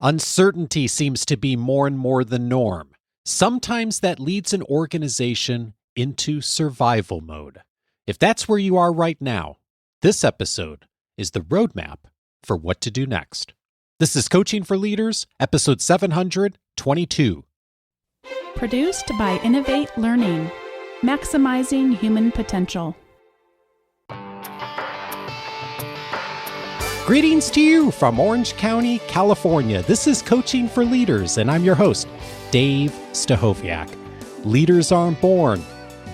Uncertainty seems to be more and more the norm. Sometimes that leads an organization into survival mode. If that's where you are right now, this episode is the roadmap for what to do next. This is Coaching for Leaders, episode 722. Produced by Innovate Learning, maximizing human potential. Greetings to you from Orange County, California. This is Coaching for Leaders, and I'm your host, Dave Stachowiak. Leaders aren't born,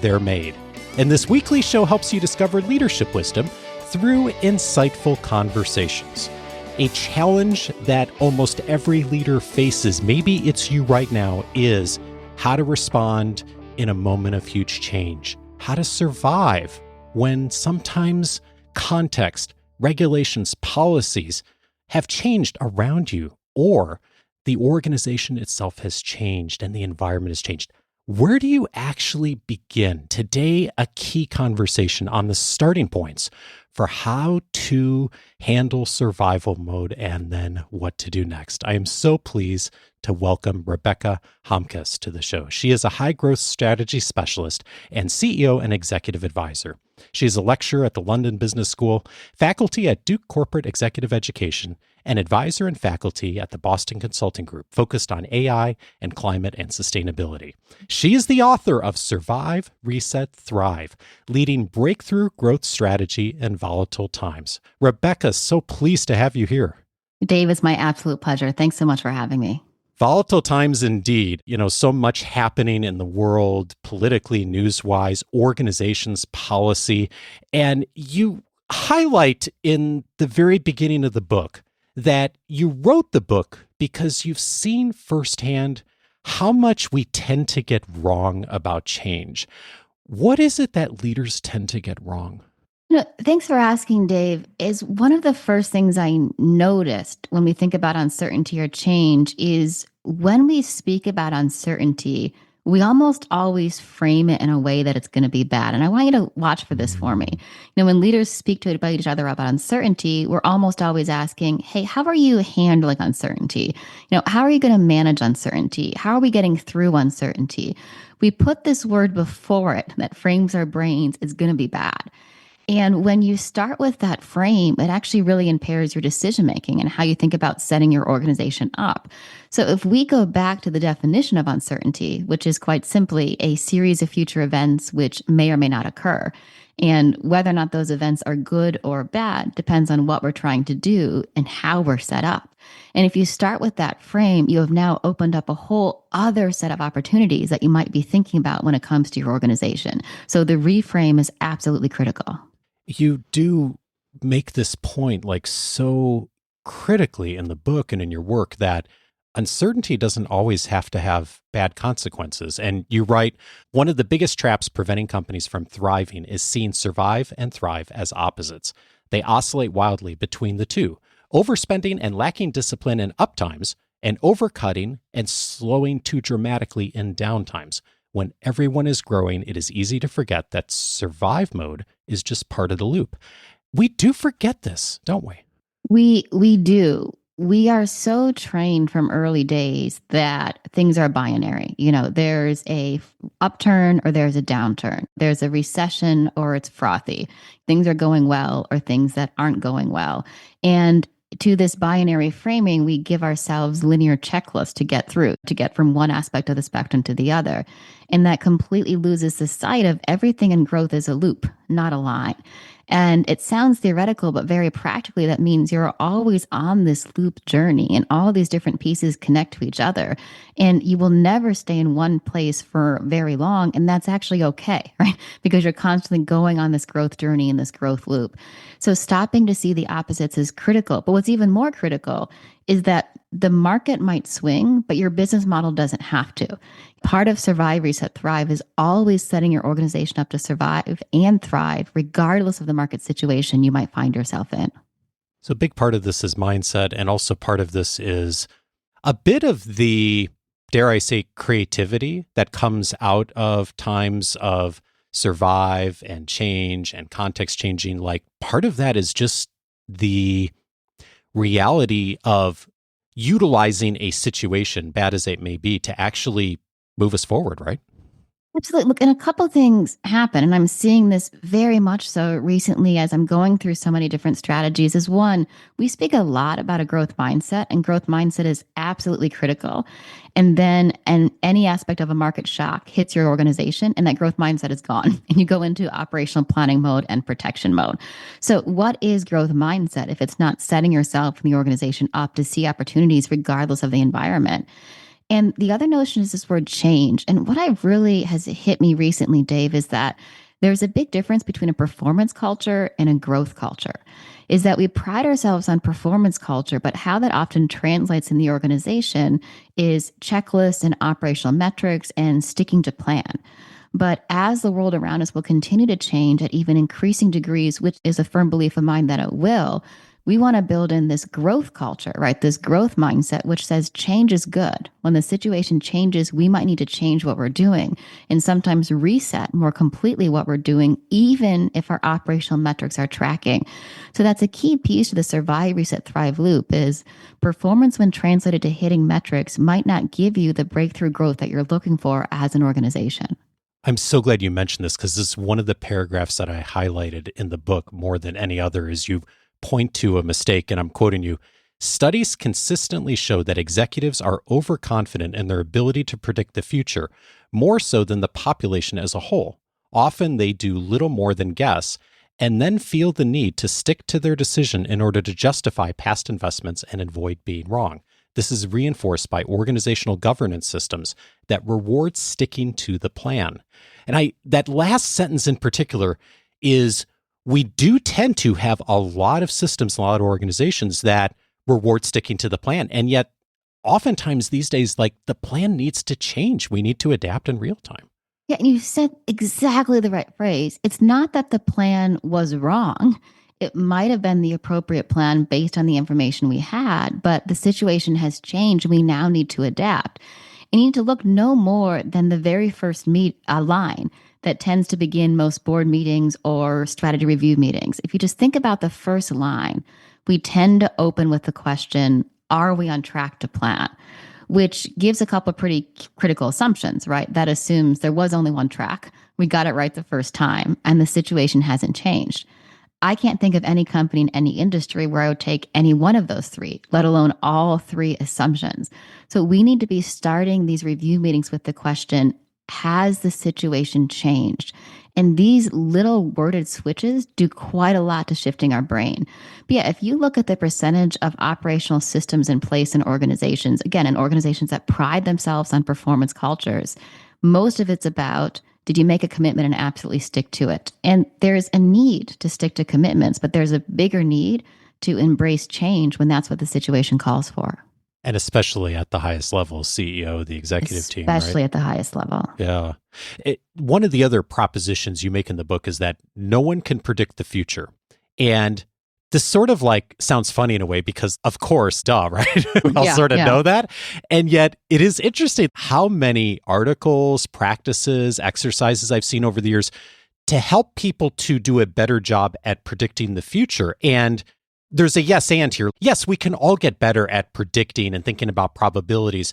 they're made. And this weekly show helps you discover leadership wisdom through insightful conversations. A challenge that almost every leader faces, maybe it's you right now, is how to respond in a moment of huge change. How to survive when sometimes context, regulations, policies have changed around you, or the organization itself has changed and the environment has changed. Where do you actually begin? Today, a key conversation on the starting points for how to handle survival mode and then what to do next. I am so pleased to welcome Rebecca Homkes to the show. She is a high-growth strategy specialist and CEO and executive advisor. She is a lecturer at the London Business School, faculty at Duke Corporate Executive Education, and advisor and faculty at the Boston Consulting Group, focused on AI and climate and sustainability. She is the author of Survive, Reset, Thrive, Leading Breakthrough Growth Strategy in Volatile Times. Rebecca, so pleased to have you here. Dave, it's my absolute pleasure. Thanks so much for having me. Volatile times indeed. So much happening in the world, politically, news-wise, organizations, policy. And you highlight in the very beginning of the book that you wrote the book because you've seen firsthand how much we tend to get wrong about change. What is it that leaders tend to get wrong? Thanks for asking, Dave. Is one of the first things I noticed when we think about uncertainty or change is when we speak about uncertainty, we almost always frame it in a way that it's going to be bad. And I want you to watch for this for me. When leaders speak to each other about uncertainty, we're almost always asking, hey, how are you handling uncertainty? How are you going to manage uncertainty? How are we getting through uncertainty? We put this word before it that frames our brains is going to be bad. And when you start with that frame, it actually really impairs your decision-making and how you think about setting your organization up. So if we go back to the definition of uncertainty, which is quite simply a series of future events which may or may not occur, and whether or not those events are good or bad depends on what we're trying to do and how we're set up. And if you start with that frame, you have now opened up a whole other set of opportunities that you might be thinking about when it comes to your organization. So the reframe is absolutely critical. You do make this point so critically in the book and in your work that uncertainty doesn't always have to have bad consequences. And you write, one of the biggest traps preventing companies from thriving is seeing survive and thrive as opposites. They oscillate wildly between the two, overspending and lacking discipline in uptimes, and overcutting and slowing too dramatically in downtimes. When everyone is growing, it is easy to forget that survive mode is just part of the loop. We do forget this, don't we? We do. We are so trained from early days that things are binary. There's a upturn or there's a downturn. There's a recession or it's frothy. Things are going well or things that aren't going well. And to this binary framing, we give ourselves linear checklists to get through, to get from one aspect of the spectrum to the other. And that completely loses the sight of everything in growth is a loop, not a line. And it sounds theoretical, but very practically, that means you're always on this loop journey and all these different pieces connect to each other. And you will never stay in one place for very long. And that's actually okay, right? Because you're constantly going on this growth journey and this growth loop. So stopping to see the opposites is critical. But what's even more critical is that the market might swing, but your business model doesn't have to. Part of Survive, Reset, Thrive is always setting your organization up to survive and thrive, regardless of the market situation you might find yourself in. So a big part of this is mindset, and also part of this is a bit of the, dare I say, creativity that comes out of times of survive and change and context changing. Like, part of that is just the reality of utilizing a situation, bad as it may be, to actually move us forward, right? Absolutely. Look, and a couple things happen, and I'm seeing this very much so recently as I'm going through so many different strategies. Is one, we speak a lot about a growth mindset, and growth mindset is absolutely critical. And any aspect of a market shock hits your organization, and that growth mindset is gone, and you go into operational planning mode and protection mode. So, what is growth mindset if it's not setting yourself and the organization up to see opportunities regardless of the environment? And the other notion is this word change. And what I really has hit me recently, Dave, is that there's a big difference between a performance culture and a growth culture. Is that we pride ourselves on performance culture, but how that often translates in the organization is checklists and operational metrics and sticking to plan. But as the world around us will continue to change at even increasing degrees, which is a firm belief of mine that it will, we want to build in this growth culture, right? This growth mindset, which says change is good. When the situation changes, we might need to change what we're doing and sometimes reset more completely what we're doing, even if our operational metrics are tracking. So that's a key piece to the survive, reset, thrive loop is performance when translated to hitting metrics might not give you the breakthrough growth that you're looking for as an organization. I'm so glad you mentioned this because this is one of the paragraphs that I highlighted in the book more than any other is you point to a mistake, and I'm quoting you, studies consistently show that executives are overconfident in their ability to predict the future, more so than the population as a whole. Often they do little more than guess, and then feel the need to stick to their decision in order to justify past investments and avoid being wrong. This is reinforced by organizational governance systems that reward sticking to the plan. And that last sentence in particular is we do tend to have a lot of systems, a lot of organizations that reward sticking to the plan. And yet, oftentimes these days, like the plan needs to change. We need to adapt in real time. Yeah, and you said exactly the right phrase. It's not that the plan was wrong. It might have been the appropriate plan based on the information we had, but the situation has changed. We now need to adapt. And you need to look no more than the very first line that tends to begin most board meetings or strategy review meetings. If you just think about the first line, we tend to open with the question, are we on track to plan? Which gives a couple of pretty critical assumptions, right? That assumes there was only one track. We got it right the first time, and the situation hasn't changed. I can't think of any company in any industry where I would take any one of those three, let alone all three assumptions. So we need to be starting these review meetings with the question, has the situation changed? And these little worded switches do quite a lot to shifting our brain. But yeah, if you look at the percentage of operational systems in place in organizations, again, in organizations that pride themselves on performance cultures, most of it's about, did you make a commitment and absolutely stick to it? And there's a need to stick to commitments, but there's a bigger need to embrace change when that's what the situation calls for. And especially at the highest level, CEO, the executive team, right? Especially at the highest level. Yeah. One of the other propositions you make in the book is that no one can predict the future. And this sort of like sounds funny in a way because, of course, duh, right? We all sort of know that. And yet it is interesting how many articles, practices, exercises I've seen over the years to help people to do a better job at predicting the future. And there's a yes and here. Yes, we can all get better at predicting and thinking about probabilities.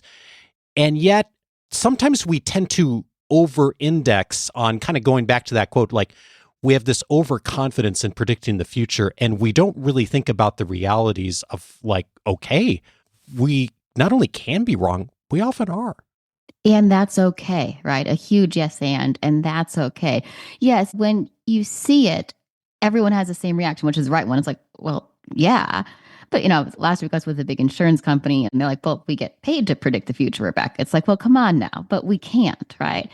And yet sometimes we tend to over-index on kind of going back to that quote, like we have this overconfidence in predicting the future and we don't really think about the realities of like, okay, we not only can be wrong, we often are. And that's okay, right? A huge yes and that's okay. Yes, when you see it, everyone has the same reaction, which is the right one. It's like, well, yeah. But, last week I was with a big insurance company and they're like, well, we get paid to predict the future, Rebecca. It's like, well, come on now, but we can't, right?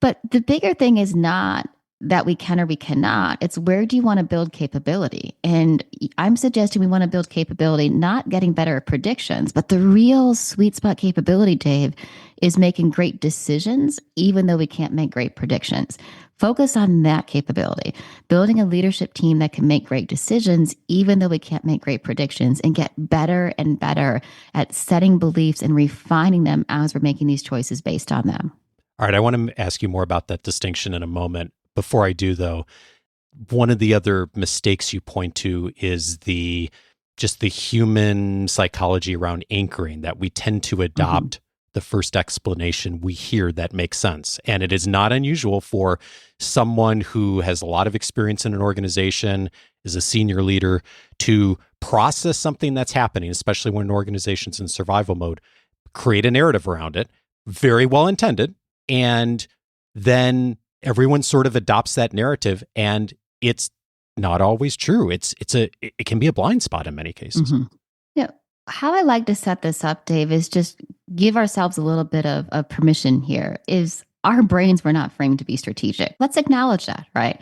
But the bigger thing is not that we can or we cannot. It's where do you want to build capability? And I'm suggesting we want to build capability, not getting better at predictions, but the real sweet spot capability, Dave, is making great decisions, even though we can't make great predictions. Focus on that capability, building a leadership team that can make great decisions, even though we can't make great predictions, and get better and better at setting beliefs and refining them as we're making these choices based on them. All right, I want to ask you more about that distinction in a moment. Before I do, though, one of the other mistakes you point to is the just the human psychology around anchoring, that we tend to adopt the first explanation we hear that makes sense. And it is not unusual for someone who has a lot of experience in an organization, is a senior leader, to process something that's happening, especially when an organization's in survival mode, create a narrative around it, very well intended, and then everyone sort of adopts that narrative, and it's not always true. It can be a blind spot in many cases. Yeah. How I like to set this up, Dave, is just give ourselves a little bit of permission here. Is our brains were not framed to be strategic. Let's acknowledge that, right?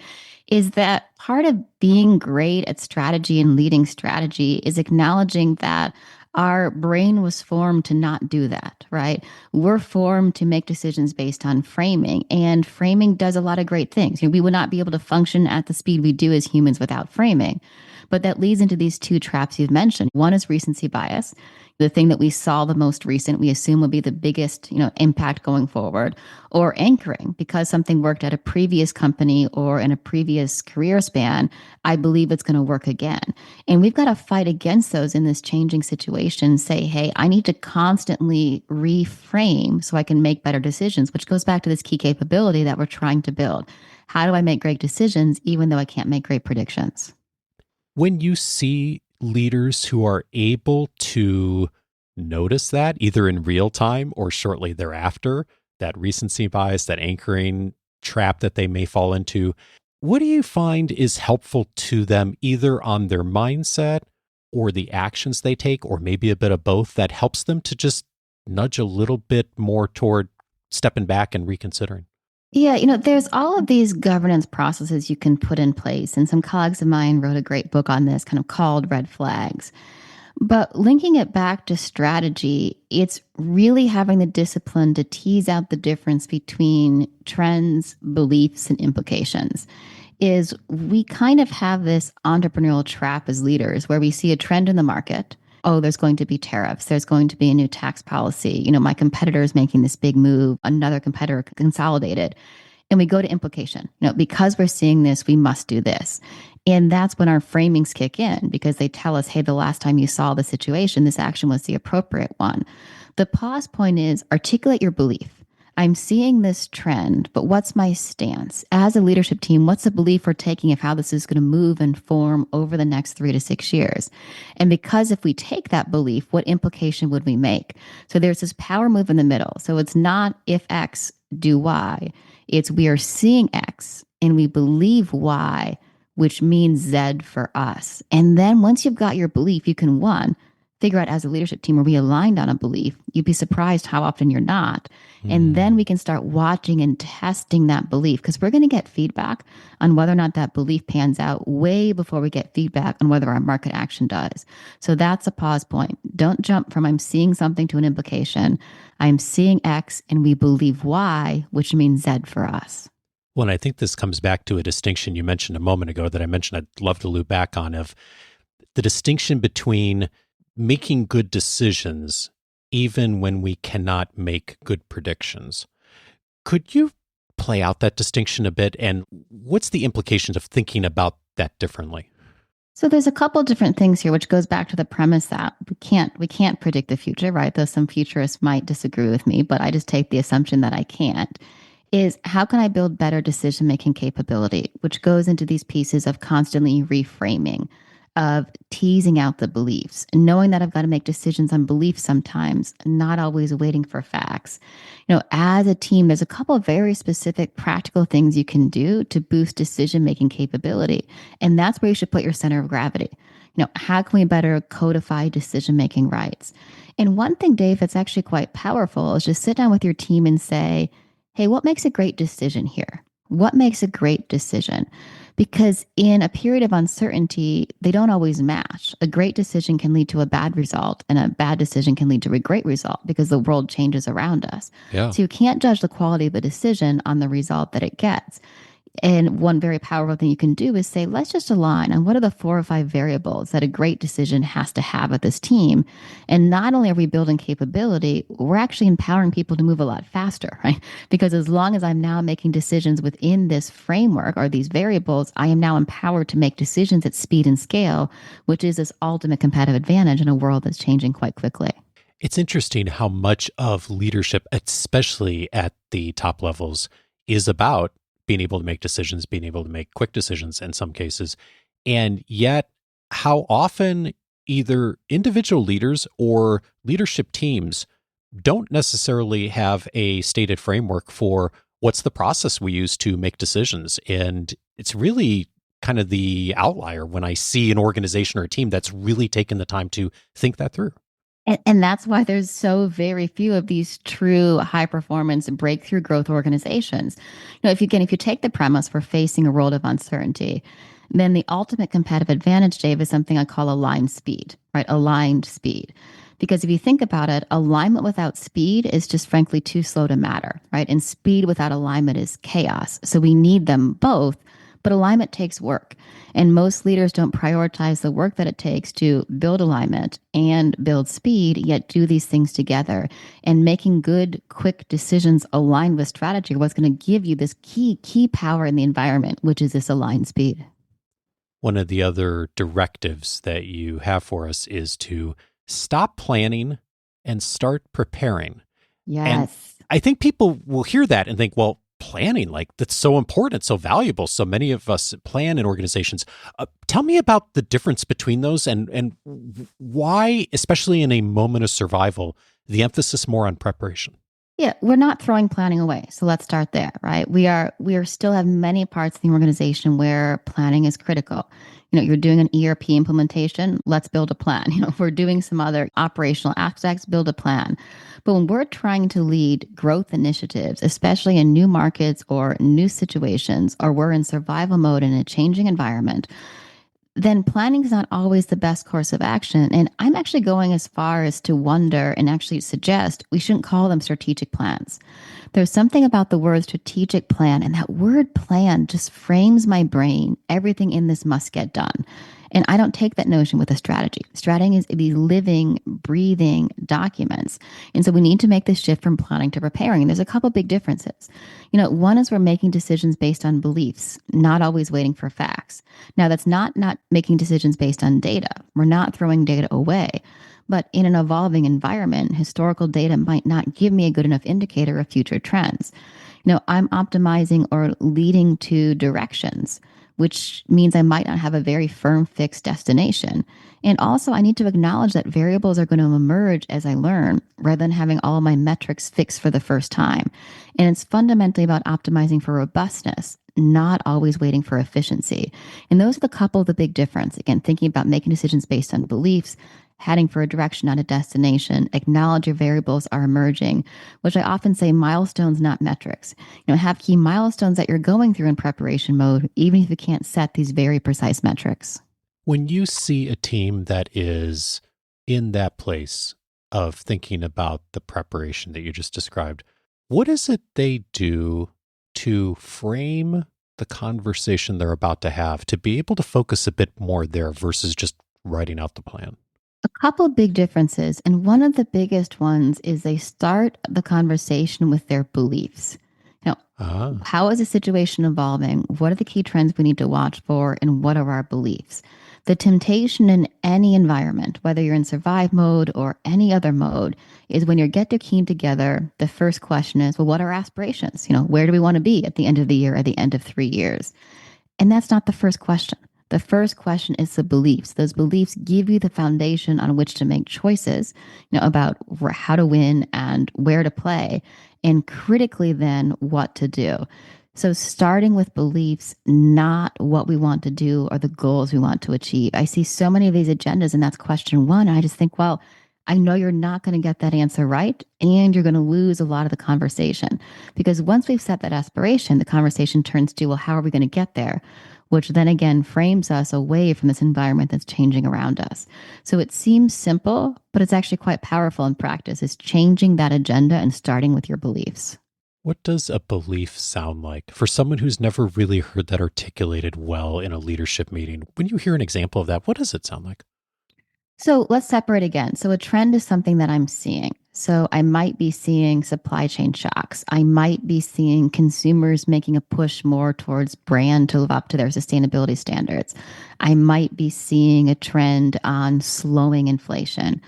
Is that part of being great at strategy and leading strategy is acknowledging that our brain was formed to not do that, right? We're formed to make decisions based on framing, and framing does a lot of great things. We would not be able to function at the speed we do as humans without framing. But that leads into these two traps you've mentioned. One is recency bias, the thing that we saw the most recent, we assume will be the biggest, impact going forward, or anchoring, because something worked at a previous company or in a previous career span, I believe it's going to work again. And we've got to fight against those in this changing situation. Say, hey, I need to constantly reframe so I can make better decisions, which goes back to this key capability that we're trying to build. How do I make great decisions even though I can't make great predictions? When you see leaders who are able to notice that, either in real time or shortly thereafter, that recency bias, that anchoring trap that they may fall into, what do you find is helpful to them, either on their mindset or the actions they take, or maybe a bit of both, that helps them to just nudge a little bit more toward stepping back and reconsidering? Yeah, there's all of these governance processes you can put in place. And some colleagues of mine wrote a great book on this, kind of called Red Flags. But linking it back to strategy, it's really having the discipline to tease out the difference between trends, beliefs, and implications. Is we kind of have this entrepreneurial trap as leaders where we see a trend in the market. Oh, there's going to be tariffs. There's going to be a new tax policy. My competitor is making this big move. Another competitor consolidated. And we go to implication. Because we're seeing this, we must do this. And that's when our framings kick in, because they tell us, hey, the last time you saw the situation, this action was the appropriate one. The pause point is articulate your belief. I'm seeing this trend, but what's my stance? As a leadership team, what's the belief we're taking of how this is going to move and form over the next 3 to 6 years? And because if we take that belief, what implication would we make? So there's this power move in the middle. So it's not if X, do Y. It's we are seeing X and we believe Y, which means Z for us. And then once you've got your belief, you can, one, figure out as a leadership team, are we aligned on a belief? You'd be surprised how often you're not. And then we can start watching and testing that belief, because we're going to get feedback on whether or not that belief pans out way before we get feedback on whether our market action does. So that's a pause point. Don't jump from I'm seeing something to an implication. I'm seeing X and we believe Y, which means Z for us. Well, and I think this comes back to a distinction you mentioned a moment ago that I mentioned I'd love to loop back on, of the distinction between making good decisions even when we cannot make good predictions. Could you play out that distinction a bit? And what's the implications of thinking about that differently? So there's a couple different things here, which goes back to the premise that we can't predict the future, right? Though some futurists might disagree with me, but I just take the assumption that I can't. Is how can I build better decision-making capability, which goes into these pieces of constantly reframing, of teasing out the beliefs, and knowing that I've got to make decisions on beliefs sometimes, not always waiting for facts. As a team, there's a couple of very specific practical things you can do to boost decision-making capability. And that's where you should put your center of gravity. How can we better codify decision-making rights? And one thing, Dave, that's actually quite powerful is just sit down with your team and say, hey, what makes a great decision here? What makes a great decision? Because in a period of uncertainty, they don't always match. A great decision can lead to a bad result, and a bad decision can lead to a great result because the world changes around us. Yeah. So you can't judge the quality of a decision on the result that it gets. And one very powerful thing you can do is say, let's just align on what are the 4 or 5 variables that a great decision has to have with this team. And not only are we building capability, we're actually empowering people to move a lot faster, right? Because as long as I'm now making decisions within this framework or these variables, I am now empowered to make decisions at speed and scale, which is this ultimate competitive advantage in a world that's changing quite quickly. It's interesting how much of leadership, especially at the top levels, is about being able to make decisions, being able to make quick decisions in some cases. And yet, how often either individual leaders or leadership teams don't necessarily have a stated framework for what's the process we use to make decisions. And it's really kind of the outlier when I see an organization or a team that's really taken the time to think that through. And that's why there's so very few of these true high performance breakthrough growth organizations. If you take the premise we're facing a world of uncertainty, then the ultimate competitive advantage, Dave, is something I call aligned speed, right? Aligned speed. Because if you think about it, alignment without speed is just frankly too slow to matter, right? And speed without alignment is chaos. So we need them both, but alignment takes work. And most leaders don't prioritize the work that it takes to build alignment and build speed, yet do these things together. And making good, quick decisions aligned with strategy are what's going to give you this key power in the environment, which is this aligned speed. One of the other directives that you have for us is to stop planning and start preparing. Yes. And I think people will hear that and think, well, planning, like that's so important, so valuable. So many of us plan in organizations. Tell me about the difference between those and why, especially in a moment of survival, the emphasis more on preparation. Yeah, we're not throwing planning away. So let's start there, right? We are still have many parts of the organization where planning is critical. You're doing an ERP implementation, let's build a plan. If we're doing some other operational aspects, build a plan. But when we're trying to lead growth initiatives, especially in new markets or new situations, or we're in survival mode in a changing environment, then planning is not always the best course of action. And I'm actually going as far as to wonder and actually suggest we shouldn't call them strategic plans. There's something about the word strategic plan, and that word plan just frames my brain. Everything in this must get done. And I don't take that notion with a strategy. Strategy is these living, breathing documents. And so we need to make this shift from planning to preparing. And there's a couple big differences. One is we're making decisions based on beliefs, not always waiting for facts. Now, that's not making decisions based on data. We're not throwing data away. But in an evolving environment, historical data might not give me a good enough indicator of future trends. I'm optimizing or leading to directions, which means I might not have a very firm fixed destination. And also I need to acknowledge that variables are going to emerge as I learn rather than having all of my metrics fixed for the first time. And it's fundamentally about optimizing for robustness, not always waiting for efficiency. And those are the couple of the big difference. Again, thinking about making decisions based on beliefs, heading for a direction, not a destination, acknowledge your variables are emerging, which I often say milestones, not metrics. Have key milestones that you're going through in preparation mode, even if you can't set these very precise metrics. When you see a team that is in that place of thinking about the preparation that you just described, what is it they do to frame the conversation they're about to have to be able to focus a bit more there versus just writing out the plan? A couple of big differences. And one of the biggest ones is they start the conversation with their beliefs. How is the situation evolving? What are the key trends we need to watch for? And what are our beliefs? The temptation in any environment, whether you're in survive mode or any other mode, is when you get the team together, the first question is, well, what are our aspirations? Where do we want to be at the end of the year, at the end of 3 years? And that's not the first question. The first question is the beliefs. Those beliefs give you the foundation on which to make choices, about how to win and where to play, and critically then what to do. So starting with beliefs, not what we want to do or the goals we want to achieve. I see so many of these agendas, and that's question one. And I just think, well, I know you're not going to get that answer right, and you're going to lose a lot of the conversation. Because once we've set that aspiration, the conversation turns to, well, how are we going to get there? Which then again frames us away from this environment that's changing around us. So it seems simple, but it's actually quite powerful in practice, is changing that agenda and starting with your beliefs. What does a belief sound like for someone who's never really heard that articulated well in a leadership meeting? When you hear an example of that, what does it sound like? So let's separate again. So a trend is something that I'm seeing. So I might be seeing supply chain shocks. I might be seeing consumers making a push more towards brand to live up to their sustainability standards. I might be seeing a trend on slowing inflation.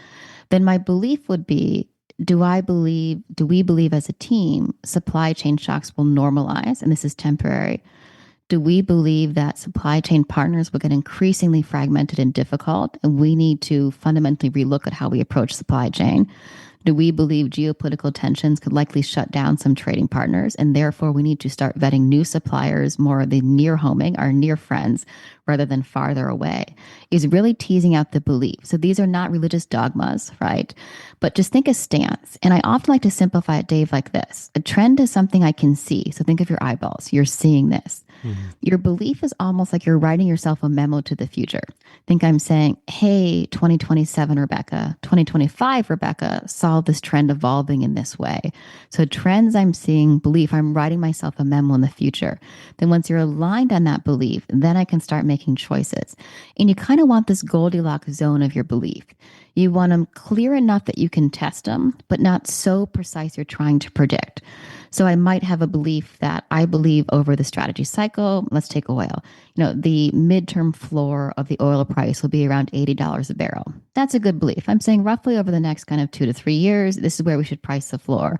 Then my belief would be, do we believe as a team supply chain shocks will normalize and this is temporary? Do we believe that supply chain partners will get increasingly fragmented and difficult, and we need to fundamentally relook at how we approach supply chain? Do we believe geopolitical tensions could likely shut down some trading partners, and therefore we need to start vetting new suppliers more of the near homing, our near friends, rather than farther away? Is really teasing out the belief. So these are not religious dogmas, right? But just think a stance. And I often like to simplify it, Dave, like this. A trend is something I can see. So think of your eyeballs. You're seeing this. Your belief is almost like you're writing yourself a memo to the future. Think I'm saying, hey, 2027 Rebecca, 2025 Rebecca saw this trend evolving in this way. So trends I'm seeing, belief, I'm writing myself a memo in the future. Then once you're aligned on that belief, then I can start making choices. And you kind of want this Goldilocks zone of your belief. You want them clear enough that you can test them, but not so precise you're trying to predict. So I might have a belief that I believe over the strategy cycle, let's take oil. The midterm floor of the oil price will be around $80 a barrel. That's a good belief. I'm saying roughly over the next kind of 2 to 3 years, this is where we should price the floor.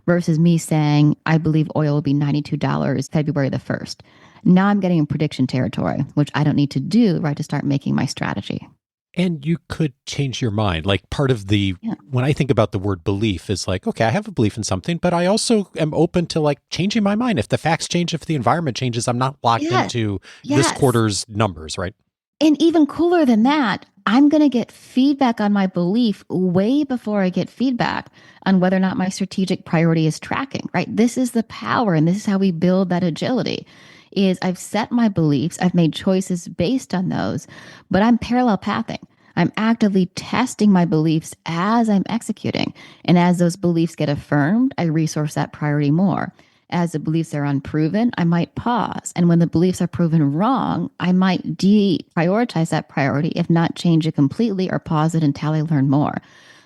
Versus me saying, I believe oil will be $92 February the 1st. Now I'm getting in prediction territory, which I don't need to do, right, to start making my strategy. And you could change your mind. Like part of when I think about the word belief is like, okay, I have a belief in something, but I also am open to like changing my mind. If the facts change, if the environment changes, I'm not locked into this quarter's numbers, right? And even cooler than that, I'm going to get feedback on my belief way before I get feedback on whether or not my strategic priority is tracking, right? This is the power, and this is how we build that agility. Is I've set my beliefs, I've made choices based on those, but I'm parallel pathing. I'm actively testing my beliefs as I'm executing. And as those beliefs get affirmed, I resource that priority more. As the beliefs are unproven, I might pause. And when the beliefs are proven wrong, I might deprioritize that priority, if not change it completely or pause it until I learn more.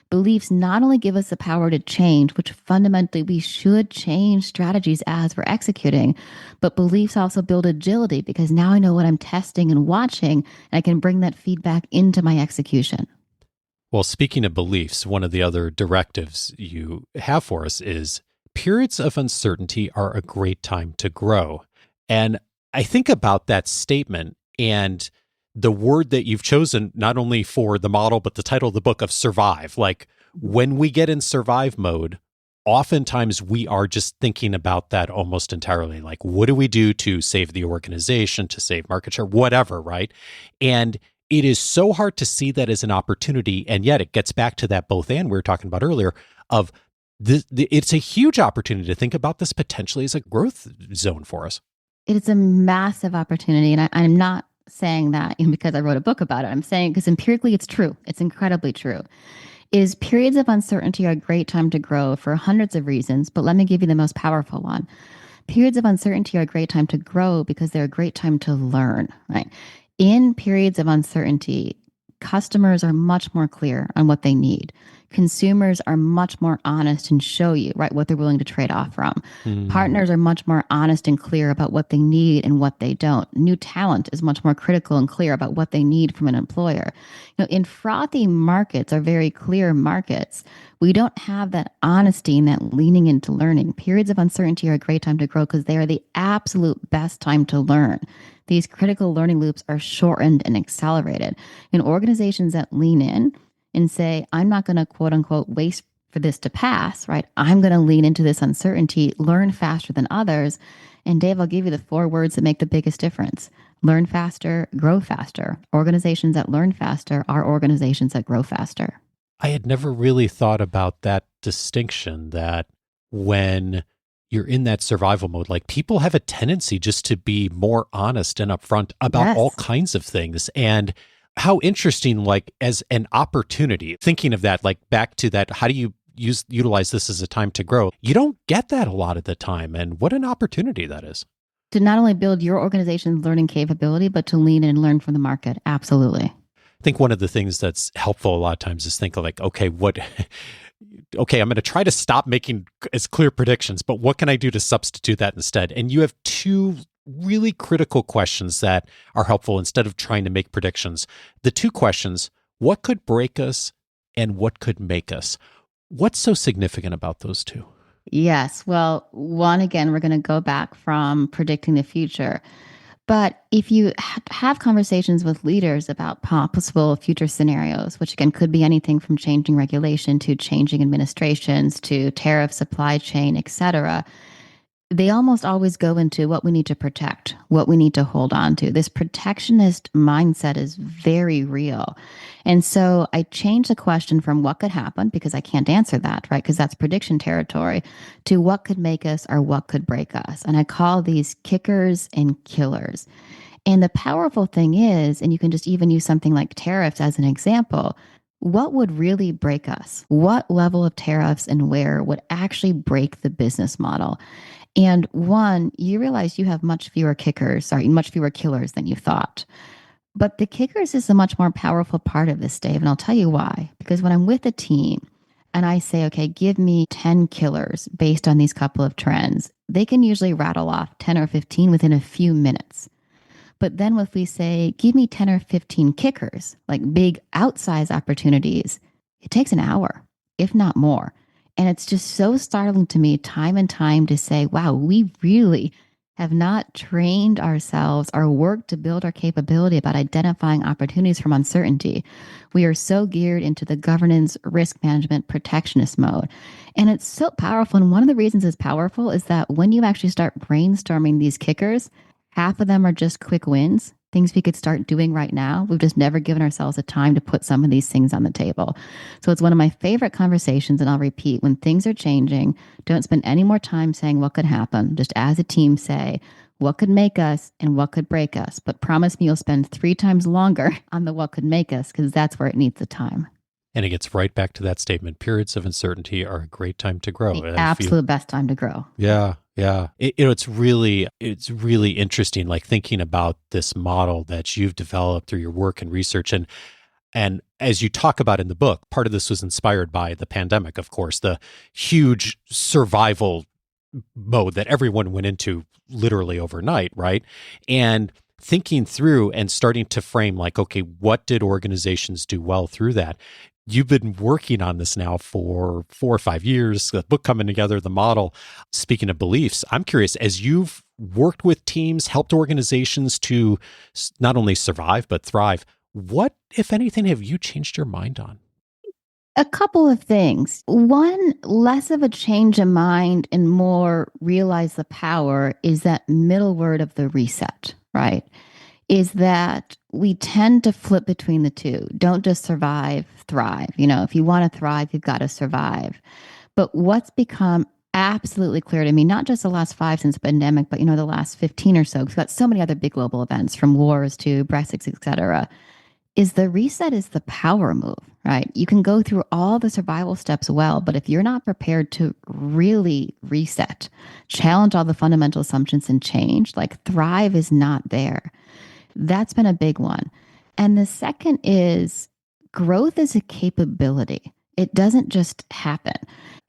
Beliefs not only give us the power to change, which fundamentally we should change strategies as we're executing, but beliefs also build agility because now I know what I'm testing and watching, and I can bring that feedback into my execution. Well, speaking of beliefs, one of the other directives you have for us is periods of uncertainty are a great time to grow. And I think about that statement and the word that you've chosen, not only for the model, but the title of the book of survive. Like when we get in survive mode, oftentimes we are just thinking about that almost entirely. Like, what do we do to save the organization, to save market share, whatever, right? And it is so hard to see that as an opportunity. And yet it gets back to that both and we were talking about earlier of it's a huge opportunity to think about this potentially as a growth zone for us. It's a massive opportunity. And I'm not saying that because I wrote a book about it. I'm saying because empirically it's true. It's incredibly true. Is periods of uncertainty are a great time to grow for hundreds of reasons, but let me give you the most powerful one. Periods of uncertainty are a great time to grow because they're a great time to learn, right? In periods of uncertainty, customers are much more clear on what they need. Consumers are much more honest and show you, right, what they're willing to trade off from. Partners are much more honest and clear about what they need and what they don't. New talent is much more critical and clear about what they need from an employer. In frothy markets or very clear markets, we don't have that honesty and that leaning into learning. Periods of uncertainty are a great time to grow because they are the absolute best time to learn. These critical learning loops are shortened and accelerated. In organizations that lean in and say, I'm not going to quote unquote waste for this to pass, right? I'm going to lean into this uncertainty, learn faster than others. And Dave, I'll give you the 4 words that make the biggest difference. Learn faster, grow faster. Organizations that learn faster are organizations that grow faster. I had never really thought about that distinction that when you're in that survival mode, like people have a tendency just to be more honest and upfront about all kinds of things. And how interesting, like as an opportunity, thinking of that, like back to that, how do you utilize this as a time to grow. You don't get that a lot of the time. And what an opportunity that is. To not only build your organization's learning capability, but to lean in and learn from the market. Absolutely. I think one of the things that's helpful a lot of times is think like, okay, I'm going to try to stop making as clear predictions, but what can I do to substitute that instead? And you have two really critical questions that are helpful instead of trying to make predictions. The two questions, what could break us and what could make us? What's so significant about those two? Yes. Well, one, again, we're going to go back from predicting the future. But if you have conversations with leaders about possible future scenarios, which again could be anything from changing regulation to changing administrations to tariff, supply chain, et cetera, they almost always go into what we need to protect, what we need to hold on to. This protectionist mindset is very real. And so I changed the question from what could happen, because I can't answer that, right? Because that's prediction territory, to what could make us or what could break us. And I call these kickers and killers. And the powerful thing is, and you can just even use something like tariffs as an example, what would really break us? What level of tariffs and where would actually break the business model? And one, you realize you have much fewer killers than you thought. But the kickers is a much more powerful part of this, Dave. And I'll tell you why. Because when I'm with a team and I say, okay, give me 10 killers based on these couple of trends, they can usually rattle off 10 or 15 within a few minutes. But then if we say, give me 10 or 15 kickers, like big outsize opportunities, it takes an hour, if not more. And it's just so startling to me time and time to say, wow, we really have not trained ourselves or worked to build our capability about identifying opportunities from uncertainty. We are so geared into the governance, risk management, protectionist mode. And it's so powerful. And one of the reasons it's powerful is that when you actually start brainstorming these kickers, half of them are just quick wins, things we could start doing right now. We've just never given ourselves a time to put some of these things on the table. So it's one of my favorite conversations. And I'll repeat, when things are changing, don't spend any more time saying what could happen. Just as a team say, what could make us and what could break us. But promise me you'll spend 3 times longer on the what could make us, because that's where it needs the time. And it gets right back to that statement. Periods of uncertainty are a great time to grow. The absolute best time to grow. Yeah. Yeah. It's really interesting, like thinking about this model that you've developed through your work and research. And as you talk about in the book, part of this was inspired by the pandemic, of course, the huge survival mode that everyone went into literally overnight, right? And thinking through and starting to frame like, okay, what did organizations do well through that? You've been working on this now for 4 or 5 years, the book coming together, the model. Speaking of beliefs, I'm curious, as you've worked with teams, helped organizations to not only survive, but thrive, what, if anything, have you changed your mind on? A couple of things. One, less of a change of mind and more realize the power is that middle word of the reset, right? Is that we tend to flip between the two. Don't just survive, thrive. If you want to thrive, you've got to survive. But what's become absolutely clear to me, not just the last 5 since the pandemic, but the last 15 or so, because we've got so many other big global events from wars to Brexit, et cetera, is the reset is the power move, right? You can go through all the survival steps well, but if you're not prepared to really reset, challenge all the fundamental assumptions and change, like thrive is not there. That's been a big one. And the second is growth is a capability. It doesn't just happen.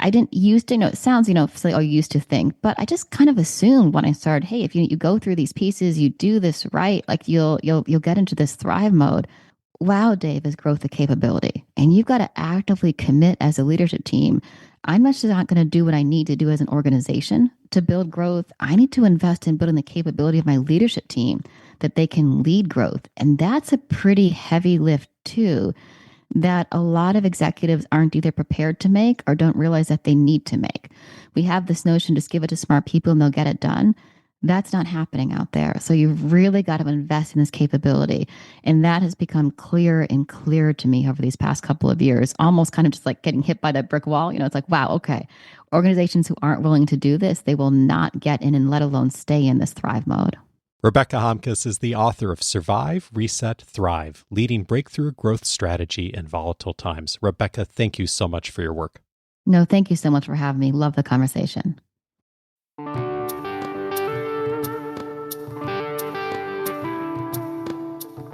I didn't used to know, it sounds, silly, used to think, but I just kind of assumed when I started, hey, if you go through these pieces, you do this right, like you'll get into this thrive mode. Wow, Dave, is growth a capability? And you've got to actively commit as a leadership team. I'm just not going to do what I need to do as an organization to build growth. I need to invest in building the capability of my leadership team that they can lead growth. And that's a pretty heavy lift too, that a lot of executives aren't either prepared to make or don't realize that they need to make. We have this notion, just give it to smart people and they'll get it done. That's not happening out there. So you've really got to invest in this capability. And that has become clearer and clearer to me over these past couple of years, almost kind of just like getting hit by that brick wall. It's like, wow, okay. Organizations who aren't willing to do this, they will not get in and let alone stay in this thrive mode. Rebecca Homkes is the author of Survive, Reset, Thrive, Leading Breakthrough Growth Strategy in Volatile Times. Rebecca, thank you so much for your work. No, thank you so much for having me. Love the conversation.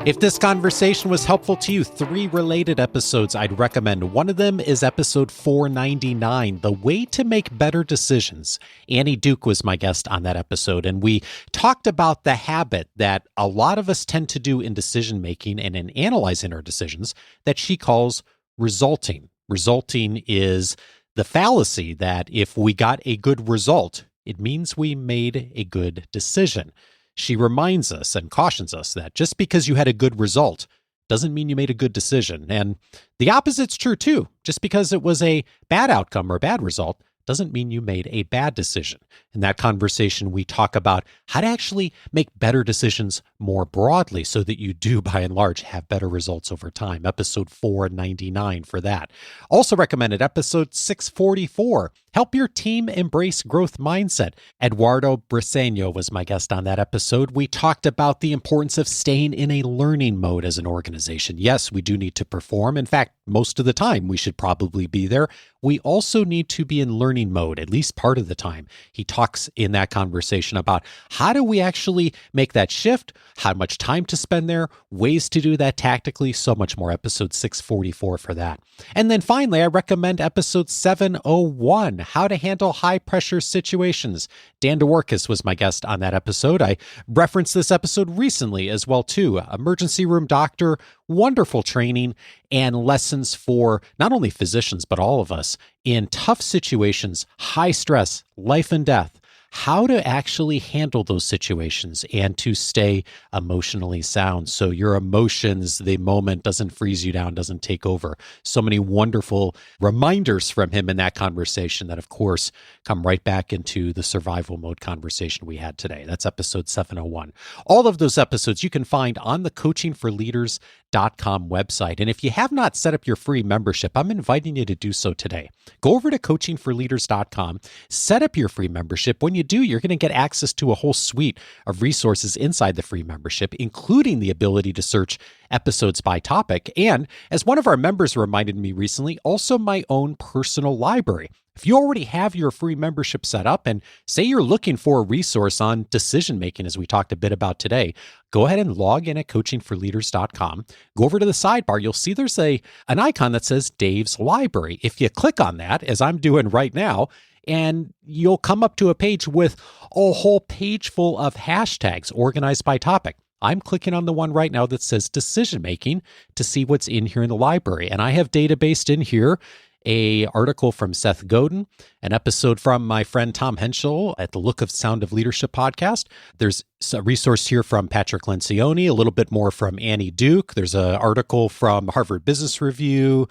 If this conversation was helpful to you, 3 related episodes I'd recommend. One of them is episode 499, The Way to Make Better Decisions. Annie Duke was my guest on that episode, and we talked about the habit that a lot of us tend to do in decision-making and in analyzing our decisions that she calls resulting. Resulting is the fallacy that if we got a good result, it means we made a good decision. She reminds us and cautions us that just because you had a good result doesn't mean you made a good decision. And the opposite's true too. Just because it was a bad outcome or a bad result doesn't mean you made a bad decision. In that conversation, we talk about how to actually make better decisions more broadly so that you do, by and large, have better results over time. Episode 499 for that. Also recommended episode 644, Help Your Team Embrace Growth Mindset. Eduardo Briseño was my guest on that episode. We talked about the importance of staying in a learning mode as an organization. Yes, we do need to perform. In fact, most of the time we should probably be there. We also need to be in learning mode, at least part of the time. He talks in that conversation about how do we actually make that shift, how much time to spend there, ways to do that tactically, so much more. Episode 644 for that. And then finally, I recommend episode 701, How to Handle High Pressure Situations. Dan Dworkis was my guest on that episode. I referenced this episode recently as well too. Emergency room doctor, wonderful training and lessons for not only physicians, but all of us in tough situations, high stress, life and death, how to actually handle those situations and to stay emotionally sound. So your emotions, the moment doesn't freeze you down, doesn't take over. So many wonderful reminders from him in that conversation that, of course, come right back into the survival mode conversation we had today. That's episode 701. All of those episodes you can find on the coachingforleaders.com website. And if you have not set up your free membership, I'm inviting you to do so today. Go over to coachingforleaders.com, set up your free membership. When you do, you're going to get access to a whole suite of resources inside the free membership, including the ability to search episodes by topic. And as one of our members reminded me recently, also my own personal library. If you already have your free membership set up and say you're looking for a resource on decision making, as we talked a bit about today, go ahead and log in at coachingforleaders.com. Go over to the sidebar. You'll see there's an icon that says Dave's Library. If you click on that, as I'm doing right now, and you'll come up to a page with a whole page full of hashtags organized by topic. I'm clicking on the one right now that says decision making to see what's in here in the library. And I have databased in here an article from Seth Godin, an episode from my friend Tom Henschel at the Look of Sound of Leadership podcast. There's a resource here from Patrick Lencioni, a little bit more from Annie Duke. There's an article from Harvard Business Review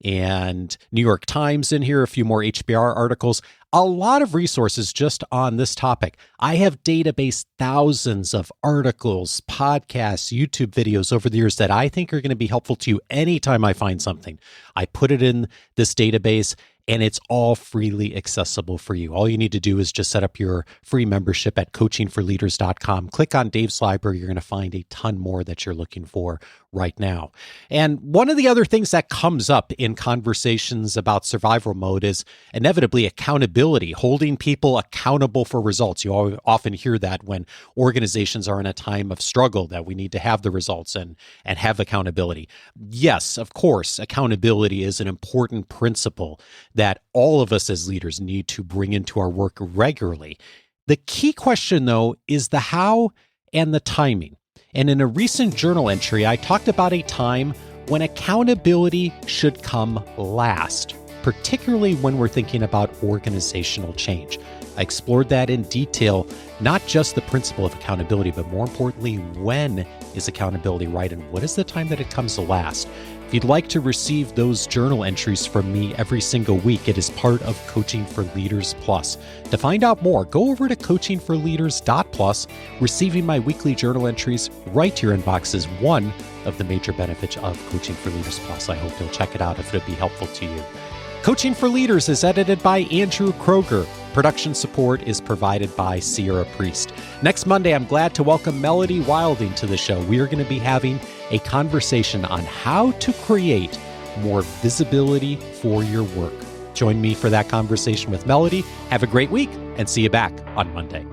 and New York Times in here, a few more HBR articles, a lot of resources just on this topic. I have databased thousands of articles, podcasts, YouTube videos over the years that I think are going to be helpful to you anytime I find something. I put it in this database and it's all freely accessible for you. All you need to do is just set up your free membership at coachingforleaders.com. Click on Dave's Library. You're going to find a ton more that you're looking for right now. And one of the other things that comes up in conversations about survival mode is inevitably accountability, holding people accountable for results. You often hear that when organizations are in a time of struggle, that we need to have the results and have accountability. Yes, of course, accountability is an important principle that all of us as leaders need to bring into our work regularly. The key question, though, is the how and the timing. And in a recent journal entry, I talked about a time when accountability should come last, particularly when we're thinking about organizational change. I explored that in detail, not just the principle of accountability, but more importantly, when is accountability right and what is the time that it comes last? If you'd like to receive those journal entries from me every single week, it is part of Coaching for Leaders Plus. To find out more, go over to coachingforleaders.plus. Receiving my weekly journal entries right to your inbox is one of the major benefits of Coaching for Leaders Plus. I hope you'll check it out if it'll be helpful to you. Coaching for Leaders is edited by Andrew Kroger. Production support is provided by Sierra Priest. Next Monday, I'm glad to welcome Melody Wilding to the show. We are going to be having a conversation on how to create more visibility for your work. Join me for that conversation with Melody. Have a great week and see you back on Monday.